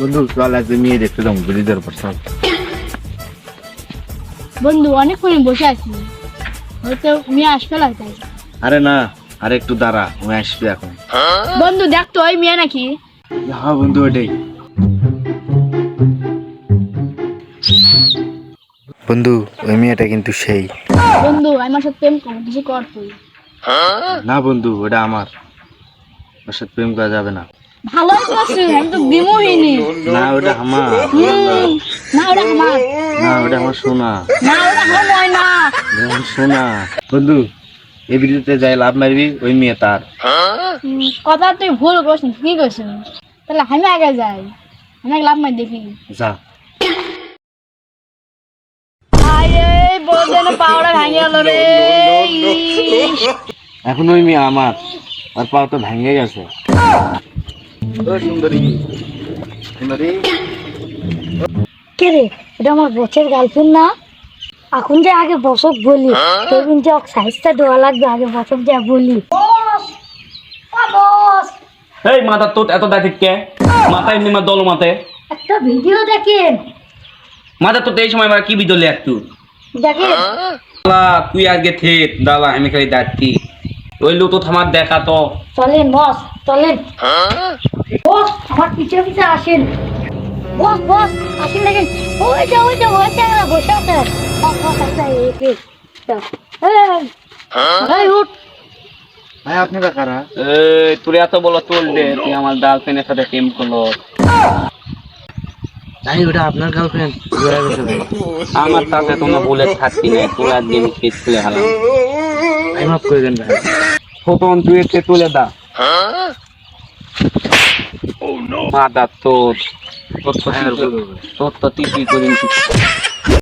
বন্ধু চল আজকে মেয়ে দেখতে যাবো ব্রিজের উপর চল। বন্ধু অনেকক্ষণ বসে আছি, হয়তো মেয়ে আসবে না তাই। আরে না, আরে একটু দাঁড়া, ও আসবে এখন। বন্ধু দেখ তো ওই মেয়ে নাকি? হ্যাঁ বন্ধু ওটাই। বন্ধু ওই মেয়েটা কিন্তু সেই। বন্ধু আমার সাথে প্রেম কর, কিছু কর তুই। না বন্ধু ওটা আমার, ওর সাথে প্রেম করা যাবে না। ভালোই করছিস, আমি তো বিমোহিনী। না ওটা আমার, না ওটা আমার, না ওটা আমার সোনা, না ওটা আমার ময়না। ওটা আমার সোনা। বন্ধু এই ব্রিজেতে যাই লাভ মারবি, ওই মেয়ে তার। কথা তুই ভুল করছিস, কি করছিস? তাহলে আমি আগে যাই, আমি আগে লাভ মার দেখি। যা। আরে বলদেন পাওড়া ভাঙে গেল রে। এখন ওই মেয়ে আমার, আর পাও তো ভেঙে গেছে। ও সুন্দরী, সুন্দরী। কে রে, এটা আমার বসের গার্লফ্রেন্ড না? এখন যে আগে বসক বলি, সেদিন যে সাইজটা দেওয়া লাগবে, আগে বসক যা বলি। বস, এই মাথা তোর এত দাঁড়িয়ে কে? মাথায় এমনি দল মাথে একটা ভিডিও দেখেন, মাথা তো এই সময় কি বিদলে একটু দেখেন। তুই আজকে থেট দালা আমি খালি দাঁড়ি ওই লোক তো থামার দেখা তো চলেন বস, চলেন বস, আমার পিছে পিছে আসেন। বস বস আসেন, দেখেন ওই যে বসে বসে আছে। বস বস একটা এই উঠ। ভাই আপনারা কারা? তোর এত বলো তোল দে তুই আমার গার্লফ্রেন্ডের সাথে প্রেম করলো। ভাই ওটা আপনার গার্লফ্রেন্ড? আমার সাথে তোমরা বলে থাকতি না, তোর আজকে আমি কেস খুলে হালাম। ভাই মাফ করে দেন ভাই। ফোটন তুই এসে তুলে দা মাদা তোর তোর তো তুই করিস